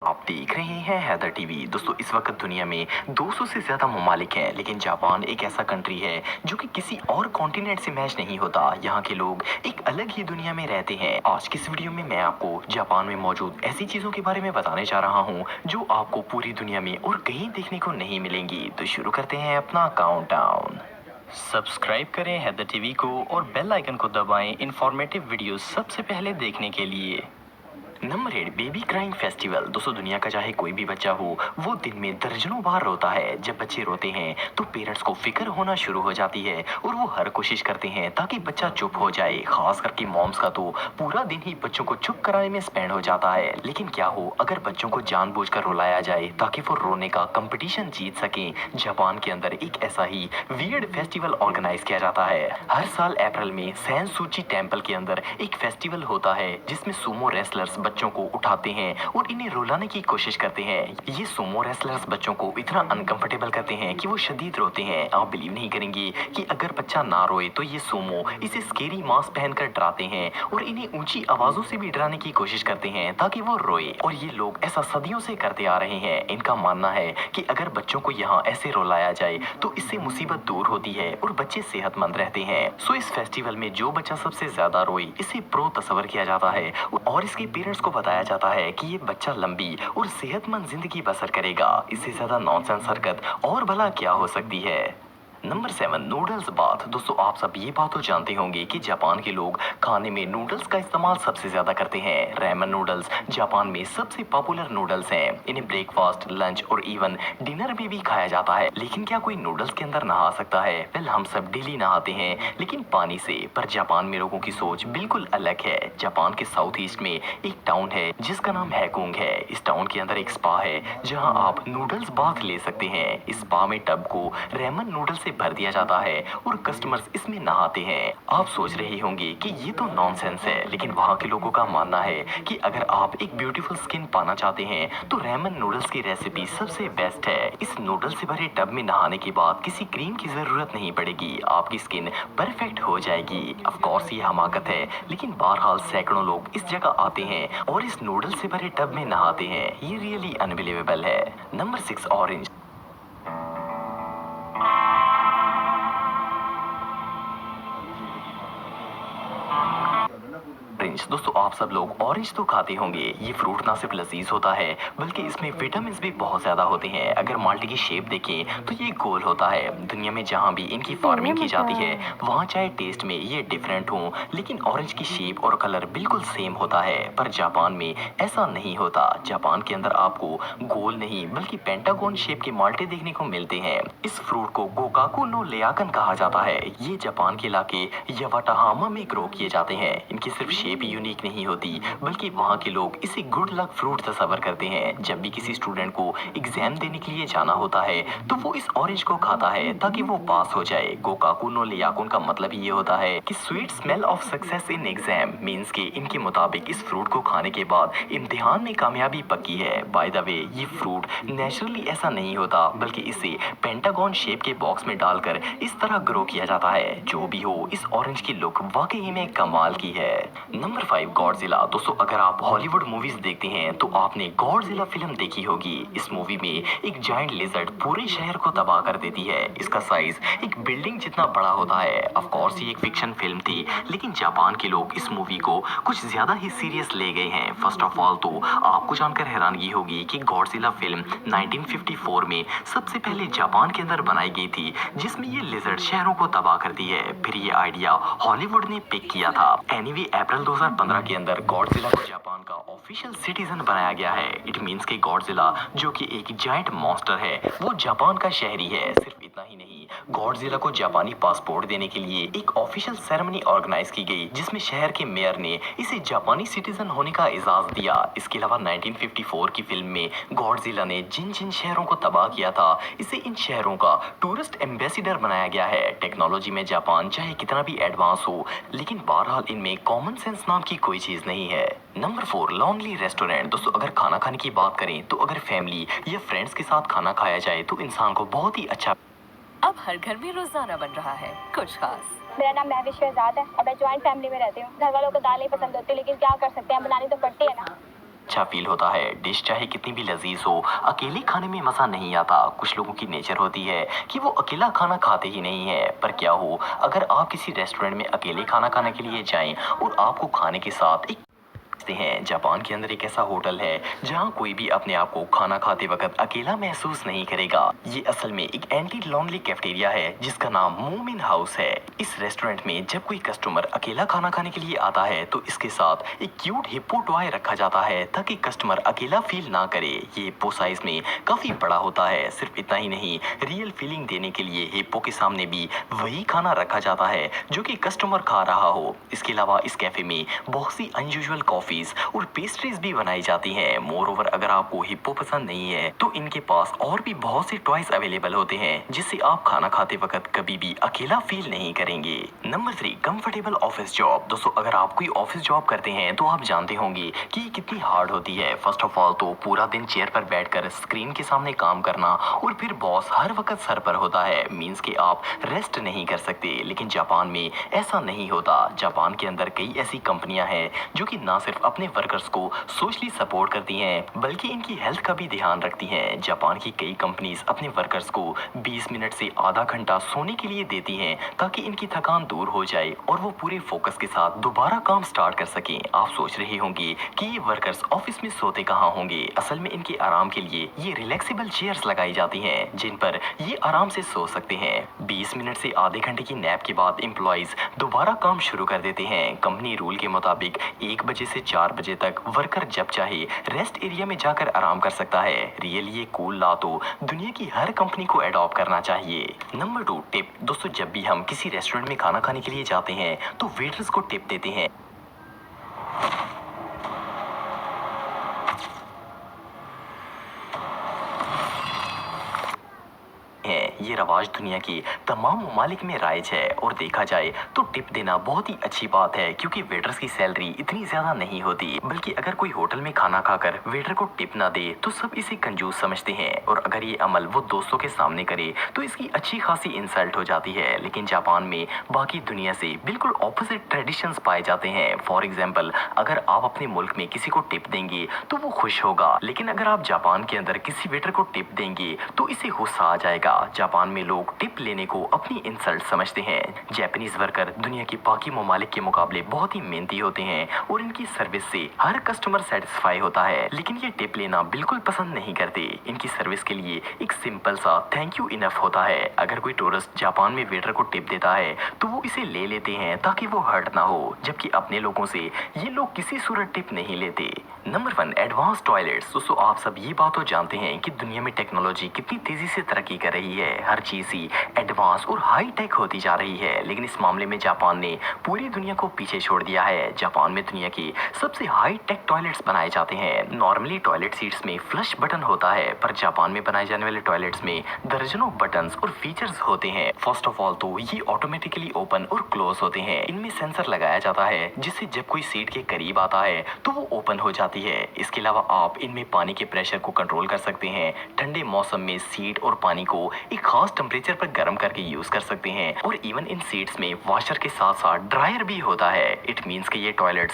आप देख रहे हैं हैदर टीवी। दोस्तों इस वक्त दुनिया में 200 से ज्यादा ममालिक हैं, लेकिन जापान एक ऐसा कंट्री है जो कि किसी और कॉन्टिनेंट से मैच नहीं होता। यहाँ के लोग एक अलग ही दुनिया में रहते हैं। आज की इस वीडियो में मैं आपको जापान में मौजूद ऐसी चीजों के बारे में बताने जा रहा हूँ जो आपको पूरी दुनिया में और कहीं देखने को नहीं मिलेंगी। तो शुरू करते हैं अपना काउंटडाउन। सब्सक्राइब करें हैदर टीवी को और बेल आइकन को दबाएं इंफॉर्मेटिव वीडियो सबसे पहले देखने के लिए। Number 8, baby crying festival. दोस्तों दुनिया का चाहे कोई भी बच्चा हो, वो दिन में दर्जनों बार रोता है। जब बच्चे रोते हैं तो पेरेंट्स को फिक्र होना शुरू हो जाती है और वो हर कोशिश करते हैं ताकि बच्चा चुप हो जाए। खास करके मॉम्स का तो पूरा दिन ही बच्चों को चुप कराने में स्पेंड हो जाता है। लेकिन क्या हो अगर बच्चों को जानबूझकर रुलाया जाए ताकि वो रोने का कंपटीशन जीत सकें। जापान के अंदर एक ऐसा ही वियर्ड फेस्टिवल ऑर्गेनाइज किया जाता है। हर साल अप्रैल में सैन सूची टेम्पल के अंदर एक फेस्टिवल होता है जिसमें सुमो रेसलर्स बच्चों को उठाते हैं और इन्हें रुलाने की कोशिश करते हैं। ये सुमो रेसलर्स बच्चों को इतना अनकंफर्टेबल करते हैं कि वो शदीद रोते हैं। आप बिलीव नहीं करेंगे कि अगर बच्चा ना रोए तो ये सुमो इसे स्केरी मास्क पहनकर डराते हैं और इन्हें ऊंची आवाजों से भी डराने की कोशिश करते हैं ताकि वो रोए। और ये लोग ऐसा सदियों से करते आ रहे हैं। इनका मानना है कि अगर बच्चों को यहाँ ऐसे रुलाया जाए तो इससे मुसीबत दूर होती है और बच्चे सेहतमंद रहते हैं। सो इस फेस्टिवल में जो बच्चा सबसे ज्यादा रोए इसे प्रो तस्वर किया जाता है और इसके पेरेंट्स को बताया जाता है कि ये बच्चा लंबी और सेहतमंद जिंदगी बसर करेगा। इससे ज्यादा नॉनसेंस हरकत और भला क्या हो सकती है। Number 7, noodles bath. दोस्तों आप सब ये बात तो जानते होंगे कि जापान के लोग खाने में नूडल्स का इस्तेमाल सबसे ज्यादा करते हैं। रैमन नूडल्स जापान में सबसे पॉपुलर नूडल्स हैं। इन्हें ब्रेकफास्ट, लंच और इवन डिनर में भी खाया जाता है। लेकिन क्या कोई नूडल्स के अंदर नहा सकता है? वेल हम सब डेली नहाते हैं लेकिन पानी से। पर जापान में लोगों की सोच बिल्कुल अलग है। जापान के साउथ ईस्ट में एक टाउन है जिसका नाम हैकुंग है। इस टाउन के अंदर एक स्पा है जहाँ आप नूडल्स बाथ ले सकते हैं। इस स्पा में टब को रेमन नूडल से भर दिया जाता है और कस्टमर्स इसमें नहाते हैं। आप सोच रहे होंगे कि ये तो नॉनसेंस है, लेकिन वहाँ के लोगों का मानना है कि अगर आप एक ब्यूटीफुल स्किन पाना चाहते हैं तो रेमन नूडल्स की रेसिपी सबसे बेस्ट है। इस नूडल से भरे टब में नहाने के बाद किसी क्रीम की जरूरत नहीं पड़ेगी, आपकी स्किन परफेक्ट हो जाएगी। ऑफ कोर्स ये हमाकत है, लेकिन बहरहाल सैकड़ों लोग इस जगह आते हैं और इस नूडल से भरे टब में नहाते हैं। ये रियली अनबिलीवेबल है। Number 6, orange. ऑरेंज। दोस्तों आप सब लोग ऑरेंज तो खाते होंगे। ये फ्रूट ना सिर्फ लजीज होता है बल्कि इसमें विटामिन भी बहुत ज्यादा होते हैं। अगर माल्टे की शेप देखें तो ये गोल होता है। दुनिया में जहाँ भी इनकी फार्मिंग की जाती है वहाँ चाहे टेस्ट में ये डिफरेंट हो, लेकिन ऑरेंज की शेप और कलर बिल्कुल सेम होता है। पर जापान में ऐसा नहीं होता। जापान के अंदर आपको गोल नहीं बल्कि पेंटागोन शेप के माल्टे देखने को मिलते हैं। इस फ्रूट को गोकाकू नो लेयाकन कहा जाता है। ये जापान के इलाके यवाटाहामा में ग्रो किए जाते हैं। इनकी सिर्फ शेप यूनिक नहीं होती बल्कि वहाँ के लोग इसे गुड लक फ्रूट तस्वर करते हैं। जब भी किसी स्टूडेंट को एग्जाम देने के लिए जाना होता है तो वो इस ऑरेंज को खाता है ताकि वो पास हो जाए। गोकाकू नो लेयाकुन का मतलब ये होता है कि sweet smell of success in exam means के इनके मुताबिक इस फ्रूट को खाने के बाद इम्तिहान में कामयाबी पक्की है। बाय द वे ये फ्रूट नेचुरली ऐसा नहीं होता बल्कि इसे पेंटागन शेप के बॉक्स में डालकर इस तरह ग्रो किया जाता है। जो भी हो इस ऑरेंज की लुक वाकई में कमाल की है। Number 5, Godzilla. दोस्तों अगर आप हॉलीवुड मूवीज देखते हैं तो आपने गॉडजिला फिल्म देखी होगी। इस मूवी में एक जायंट लिजर्ड पूरे शहर को तबाह कर देती है। इसका साइज एक बिल्डिंग जितना बड़ा होता है। ऑफ कोर्स ये एक फिक्शन फिल्म थी, लेकिन जापान के लोग इस मूवी को कुछ ज्यादा ही सीरियस ले गए हैं। फर्स्ट ऑफ ऑल तो आपको जानकर हैरानगी होगी कि गॉडजिला फिल्म 1954 में सबसे पहले जापान के अंदर बनाई गई थी, जिसमें ये लिजर्ड शहरों को तबाह करती है। फिर ये आइडिया हॉलीवुड ने पिक किया था। एनीवे अप्रैल 2015 के अंदर गॉडजिला को जापान का ऑफिशियल सिटीजन बनाया गया है। इट मींस कि गॉडजिला जो कि एक जायंट मॉन्स्टर है वो जापान का शहरी है। सिर्फ इतना ही नहीं, गॉडजिला को जापानी पासपोर्ट देने के लिए एक ऑफिशियल सेरेमनी ऑर्गेनाइज की गई जिसमें शहर के मेयर ने इसे जापानी सिटीजन होने का एजाज दिया। इसके अलावा 1954 की फिल्म में गॉडजिला ने जिन जिन शहरों को तबाह किया था इसे इन शहरों का टूरिस्ट एम्बेसडर बनाया गया है। टेक्नोलॉजी में जापान चाहे कितना भी एडवांस हो, लेकिन बहरहाल इनमें कॉमन सेंस नाम की कोई चीज नहीं है। नंबर 4, लॉन्गली रेस्टोरेंट। दोस्तों अगर खाना खाने की बात करें तो अगर फैमिली या फ्रेंड्स के साथ खाना खाया जाए तो इंसान को बहुत ही अच्छा। अब हर घर में रोजाना बन रहा है कुछ खास। मेरा नाम महविश शहजाद है और मैं ज्वाइंट फैमिली में रहती हूँ। घर वालों को दाल नहीं पसंद होती, लेकिन क्या कर सकते हैं, बनानी तो पड़ती है ना। अच्छा फील होता है। डिश चाहे कितनी भी लजीज हो, अकेले खाने में मजा नहीं आता। कुछ लोगों की नेचर होती है कि वो अकेला खाना खाते ही नहीं है। पर क्या हो अगर आप किसी रेस्टोरेंट में अकेले खाना खाने के लिए जाएं और आपको खाने के साथ एक हैं। जापान के अंदर एक ऐसा होटल है जहां कोई भी अपने आप को खाना खाते वक्त अकेला महसूस नहीं करेगा। ये असल में एक एंटी लोनली कैफेटेरिया है जिसका नाम मोमिन हाउस है। इस रेस्टोरेंट में जब कोई कस्टमर अकेला खाना खाने के लिए आता है तो इसके साथ एक क्यूट हिप्पो टॉय रखा जाता है ताकि कस्टमर अकेला फील ना करे। ये हिप्पो साइज में काफी बड़ा होता है। सिर्फ इतना ही नहीं, रियल फीलिंग देने के लिए हिप्पो के सामने भी वही खाना रखा जाता है जो कि कस्टमर खा रहा हो। इसके अलावा इस कैफे में बहुत सी अनयूजुअल कॉफी और पेस्ट्रीज भी बनाई जाती हैं। मोर ओवर अगर आपको हिप्पो पसंद नहीं है तो इनके पास और भी बहुत से टॉयज अवेलेबल होते हैं जिससे आप खाना खाते वक्त कभी भी अकेला फील नहीं करेंगे। Number 3, comfortable office job. दोस्तों अगर आप कोई ऑफिस जॉब करते हैं तो आप जानते होंगे कि ये कितनी हार्ड होती है। फर्स्ट ऑफ ऑल तो पूरा दिन चेयर पर बैठकर स्क्रीन के सामने काम करना और फिर बॉस हर वक्त सर पर होता है। मीन्स कि आप रेस्ट नहीं कर सकते। लेकिन जापान में ऐसा नहीं होता। जापान के अंदर कई ऐसी कंपनियां हैं जो कि ना सिर्फ अपने वर्कर्स को सोशली सपोर्ट करती हैं बल्कि इनकी हेल्थ का भी ध्यान रखती हैं। जापान की कई कंपनीज अपने वर्कर्स को 20 मिनट से आधा घंटा सोने के लिए देती हैं ताकि इनकी थकान दूर हो जाए और वो पूरे फोकस के साथ दोबारा काम स्टार्ट कर सकें। आप सोच रहे होंगे कि ये वर्कर्स ऑफिस में सोते कहाँ होंगे। असल में इनके आराम के लिए ये रिलैक्सेबल चेयर्स लगाई जाती हैं जिन पर ये आराम से सो सकते हैं। 20 मिनट से आधे घंटे की नैप के बाद एम्प्लॉइज दोबारा काम शुरू कर देते हैं। कंपनी रूल के मुताबिक 1 बजे से 4 बजे तक वर्कर जब चाहे रेस्ट एरिया में जाकर आराम कर सकता है। रियली ये कूल लॉ तो दुनिया की हर कंपनी को अडॉप्ट करना चाहिए। Number 2, tip. दोस्तों जब भी हम किसी रेस्टोरेंट में खाना खाने के लिए जाते हैं तो वेटर्स को टिप देते हैं। ये रवाज दुनिया की तमाम ममालिक में राइज है और देखा जाए तो टिप देना बहुत ही अच्छी बात है क्योंकि वेटर्स की सैलरी इतनी ज्यादा नहीं होती। बल्कि अगर कोई होटल में खाना खाकर वेटर को टिप ना दे तो सब इसे कंजूस समझते हैं और अगर ये अमल वो दोस्तों के सामने करे तो इसकी अच्छी खासी इंसल्ट हो जाती है। लेकिन जापान में बाकी दुनिया से बिल्कुल ऑपोजिट ट्रेडिशंस पाए जाते हैं। फॉर एग्जाम्पल अगर आप अपने मुल्क में किसी को टिप देंगे तो वो खुश होगा, लेकिन अगर आप जापान के अंदर किसी वेटर को टिप देंगे तो इसे गुस्सा आ जाएगा। जापान में लोग टिप लेने को अपनी इंसल्ट समझते हैं। जापानीज वर्कर दुनिया के बाकी ममालिक के मुकाबले बहुत ही मेहनती होते हैं और इनकी सर्विस से हर कस्टमर सेटिस्फाई होता है। लेकिन ये टिप लेना बिल्कुल पसंद नहीं करते। इनकी सर्विस के लिए एक सिंपल सा थैंक यू इनफ होता है। अगर कोई टूरिस्ट जापान में वेटर को टिप देता है तो वो इसे ले लेते हैं ताकि वो हर्ट ना हो, जबकि अपने लोगों से ये लोग किसी सूरत टिप नहीं लेते। Number 1, advance toilets. दोस्तों आप सब ये बात तो जानते हैं कि दुनिया में टेक्नोलॉजी कितनी तेजी से तरक्की कर रही है। हर चीज ही एडवांस और हाई टेक होती जा रही है, लेकिन इस मामले में जापान ने पूरी दुनिया को पीछे छोड़ दिया है। जापान में दुनिया की सबसे हाई टेक टॉयलेट्स बनाए जाते हैं। नॉर्मली टॉयलेट सीट्स में फ्लश बटन होता है, पर जापान में बनाए जाने वाले टॉयलेट्स में दर्जनों बटन्स और फीचर्स होते हैं। फर्स्ट ऑफ ऑल तो ये ऑटोमेटिकली ओपन और क्लोज होते हैं। इनमें सेंसर लगाया जाता है जिससे जब कोई सीट के करीब आता है तो वो ओपन हो जाती है। इसके अलावा आप इनमें पानी के प्रेशर को कंट्रोल कर सकते हैं। ठंडे मौसम में सीट और पानी को एक खास टेम्परेचर पर गर्म करके यूज कर सकते हैं और इवन इन सीट्स में वॉशर के साथ साथ ड्रायर भी होता है। इट मींस कि ये टॉयलेट्स